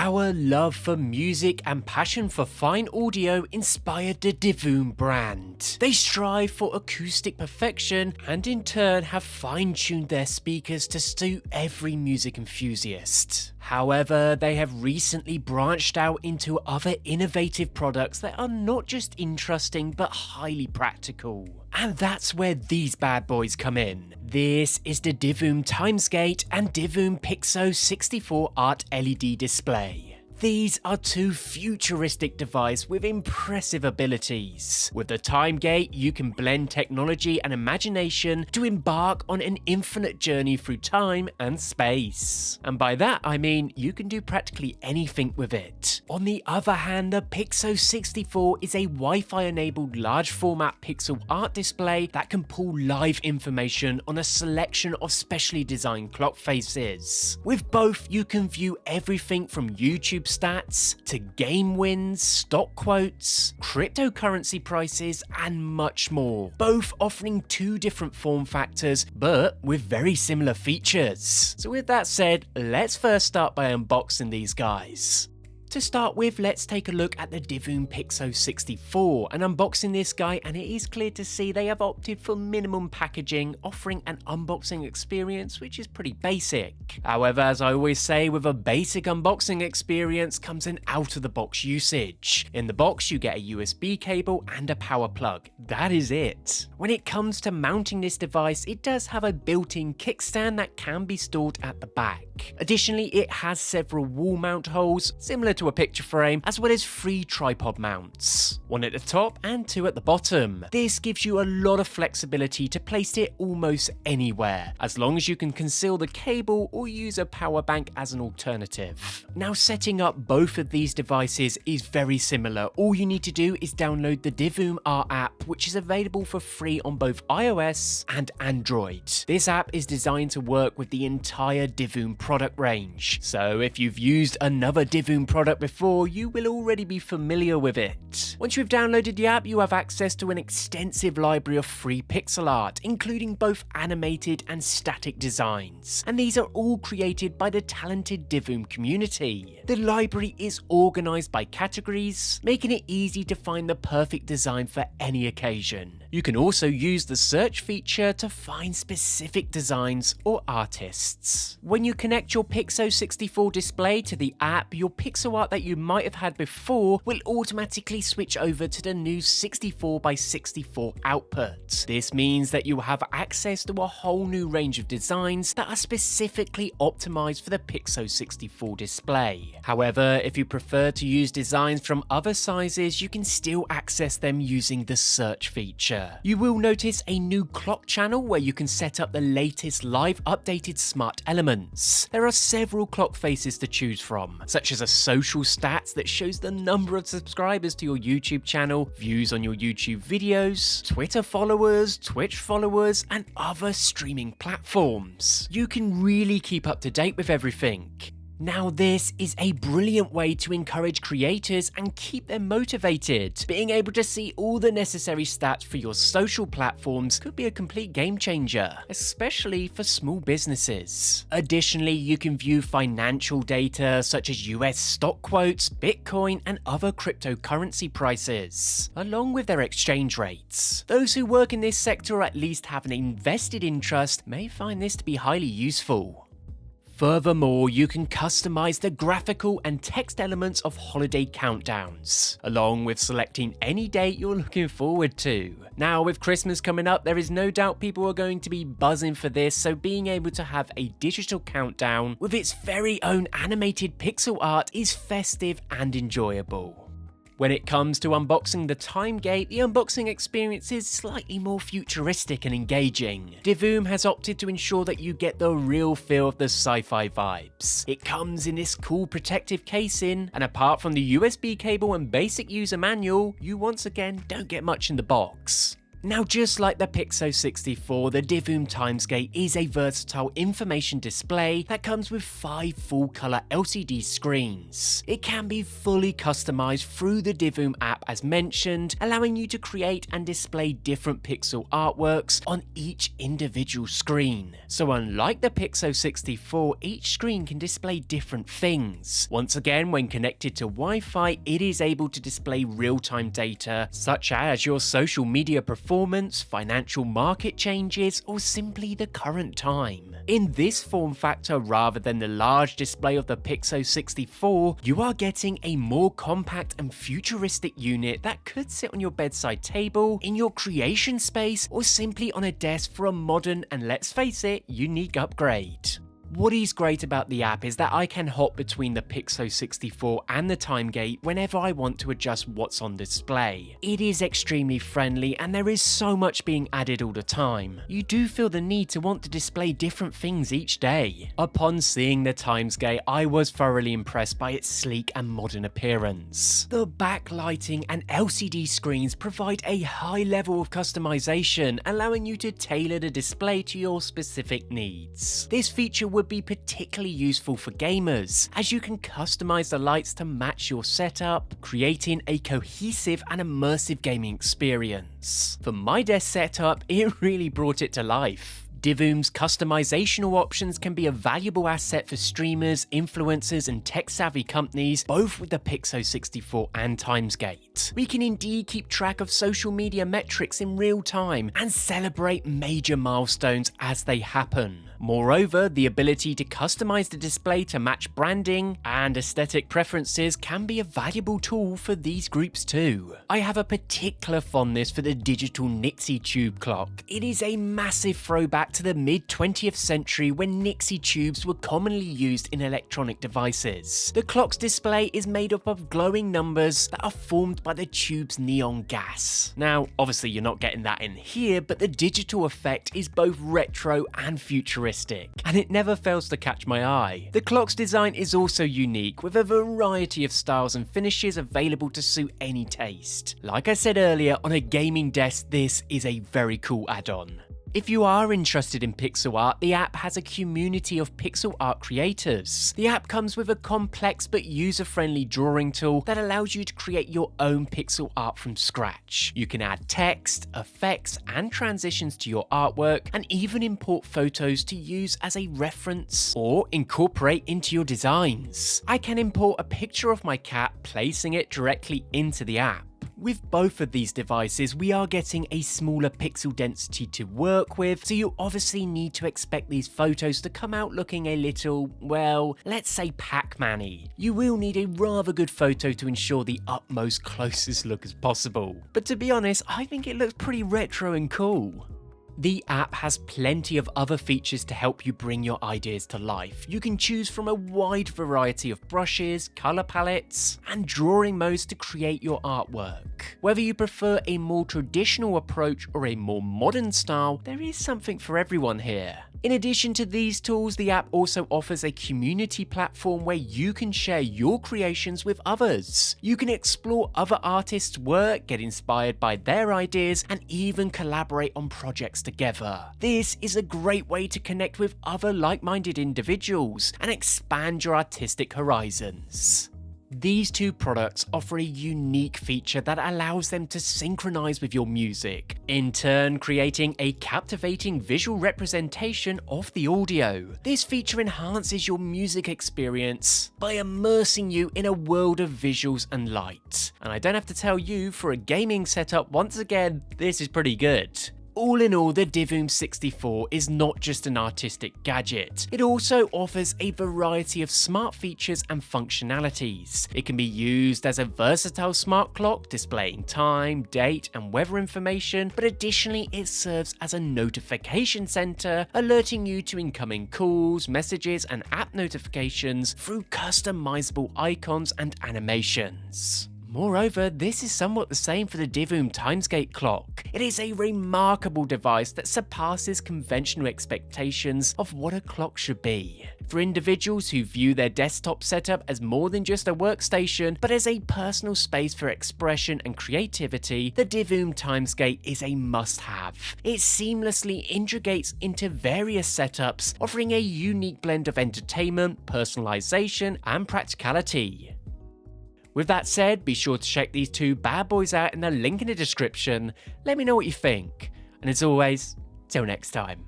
Our love for music and passion for fine audio inspired the Divoom brand. They strive for acoustic perfection and in turn have fine-tuned their speakers to suit every music enthusiast. However, they have recently branched out into other innovative products that are not just interesting but highly practical. And that's where these bad boys come in. This is the Divoom Timesgate and Divoom Pixoo64 Art LED display. These are two futuristic devices with impressive abilities. With the Timegate, you can blend technology and imagination to embark on an infinite journey through time and space. And by that I mean you can do practically anything with it. On the other hand, the Pixoo64 is a Wi-Fi enabled large format pixel art display that can pull live information on a selection of specially designed clock faces. With both, you can view everything from YouTube stats to game wins, stock quotes, cryptocurrency prices, and much more, both offering two different form factors but with very similar features. So with that said, let's first start by unboxing these guys. To start with, let's take a look at the Divoom Pixoo64 and unboxing this guy, and it is clear to see they have opted for minimum packaging, offering an unboxing experience which is pretty basic. However, as I always say, with a basic unboxing experience comes an out-of-the-box usage. In the box you get a USB cable and a power plug. That is it. When it comes to mounting this device, it does have a built-in kickstand that can be stored at the back. Additionally, it has several wall mount holes, similar to a picture frame, as well as 3 tripod mounts, 1 at the top and 2 at the bottom. This gives you a lot of flexibility to place it almost anywhere, as long as you can conceal the cable or use a power bank as an alternative. Now, setting up both of these devices is very similar. All you need to do is download the Divoom Art app, which is available for free on both iOS and Android. This app is designed to work with the entire Divoom product range, so if you've used another Divoom product before, you will already be familiar with it. Once you've downloaded the app, you have access to an extensive library of free pixel art, including both animated and static designs, and these are all created by the talented Divoom community. The library is organized by categories, making it easy to find the perfect design for any occasion. You can also use the search feature to find specific designs or artists. When you connect your Pixoo64 display to the app, your pixel art that you might have had before will automatically switch over to the new 64x64 output. This means that you will have access to a whole new range of designs that are specifically optimized for the Pixoo64 display. However, if you prefer to use designs from other sizes, you can still access them using the search feature. You will notice a new clock channel where you can set up the latest live updated smart elements. There are several clock faces to choose from, such as a social stats that shows the number of subscribers to your YouTube channel, views on your YouTube videos, Twitter followers, Twitch followers, and other streaming platforms. You can really keep up to date with everything. Now, this is a brilliant way to encourage creators and keep them motivated. Being able to see all the necessary stats for your social platforms could be a complete game changer, especially for small businesses. Additionally, you can view financial data such as US stock quotes, Bitcoin, and other cryptocurrency prices, along with their exchange rates. Those who work in this sector or at least have an invested interest may find this to be highly useful. Furthermore, you can customize the graphical and text elements of holiday countdowns, along with selecting any date you're looking forward to. Now, with Christmas coming up, there is no doubt people are going to be buzzing for this, so being able to have a digital countdown with its very own animated pixel art is festive and enjoyable. When it comes to unboxing the Timegate, the unboxing experience is slightly more futuristic and engaging. Divoom has opted to ensure that you get the real feel of the sci-fi vibes. It comes in this cool protective casing, and apart from the USB cable and basic user manual, you once again don't get much in the box. Now, just like the Pixoo64, the Divoom Timesgate is a versatile information display that comes with 5 full-color LCD screens. It can be fully customized through the Divoom app as mentioned, allowing you to create and display different pixel artworks on each individual screen. So unlike the Pixoo64, each screen can display different things. Once again, when connected to Wi-Fi, it is able to display real-time data such as your social media performance, financial market changes, or simply the current time. In this form factor, rather than the large display of the Pixoo64, you are getting a more compact and futuristic unit that could sit on your bedside table, in your creation space, or simply on a desk for a modern and, let's face it, unique upgrade. What is great about the app is that I can hop between the Pixoo64 and the Timesgate whenever I want to adjust what's on display. It is extremely friendly and there is so much being added all the time. You do feel the need to want to display different things each day. Upon seeing the Timesgate, I was thoroughly impressed by its sleek and modern appearance. The backlighting and LCD screens provide a high level of customization, allowing you to tailor the display to your specific needs. This feature would be particularly useful for gamers, as you can customize the lights to match your setup, creating a cohesive and immersive gaming experience. For my desk setup, it really brought it to life. Divoom's customizational options can be a valuable asset for streamers, influencers, and tech-savvy companies, both with the Pixoo64 and Timesgate. We can indeed keep track of social media metrics in real time and celebrate major milestones as they happen. Moreover, the ability to customize the display to match branding and aesthetic preferences can be a valuable tool for these groups too. I have a particular fondness for the digital Nixie tube clock. It is a massive throwback to the mid-20th century when Nixie tubes were commonly used in electronic devices. The clock's display is made up of glowing numbers that are formed by the tube's neon gas. Now, obviously you're not getting that in here, but the digital effect is both retro and futuristic, and it never fails to catch my eye. The clock's design is also unique, with a variety of styles and finishes available to suit any taste. Like I said earlier, on a gaming desk, this is a very cool add-on. If you are interested in pixel art, the app has a community of pixel art creators. The app comes with a complex but user-friendly drawing tool that allows you to create your own pixel art from scratch. You can add text, effects, and transitions to your artwork, and even import photos to use as a reference or incorporate into your designs. I can import a picture of my cat, placing it directly into the app. With both of these devices, we are getting a smaller pixel density to work with, so you obviously need to expect these photos to come out looking a little, well, let's say Pac-Man-y. You will need a rather good photo to ensure the utmost closest look as possible. But to be honest, I think it looks pretty retro and cool. The app has plenty of other features to help you bring your ideas to life. You can choose from a wide variety of brushes, color palettes, and drawing modes to create your artwork. Whether you prefer a more traditional approach or a more modern style, there is something for everyone here. In addition to these tools, the app also offers a community platform where you can share your creations with others. You can explore other artists' work, get inspired by their ideas, and even collaborate on projects together. This is a great way to connect with other like-minded individuals and expand your artistic horizons. These two products offer a unique feature that allows them to synchronize with your music, in turn creating a captivating visual representation of the audio. This feature enhances your music experience by immersing you in a world of visuals and light. And I don't have to tell you, for a gaming setup, once again, this is pretty good. All in all, the Divoom 64 is not just an artistic gadget, it also offers a variety of smart features and functionalities. It can be used as a versatile smart clock displaying time, date, and weather information, but additionally it serves as a notification center, alerting you to incoming calls, messages, and app notifications through customizable icons and animations. Moreover, this is somewhat the same for the Divoom Timesgate clock. It is a remarkable device that surpasses conventional expectations of what a clock should be. For individuals who view their desktop setup as more than just a workstation, but as a personal space for expression and creativity, the Divoom Timesgate is a must-have. It seamlessly integrates into various setups, offering a unique blend of entertainment, personalization, and practicality. With that said, be sure to check these two bad boys out in the link in the description. Let me know what you think. And as always, till next time.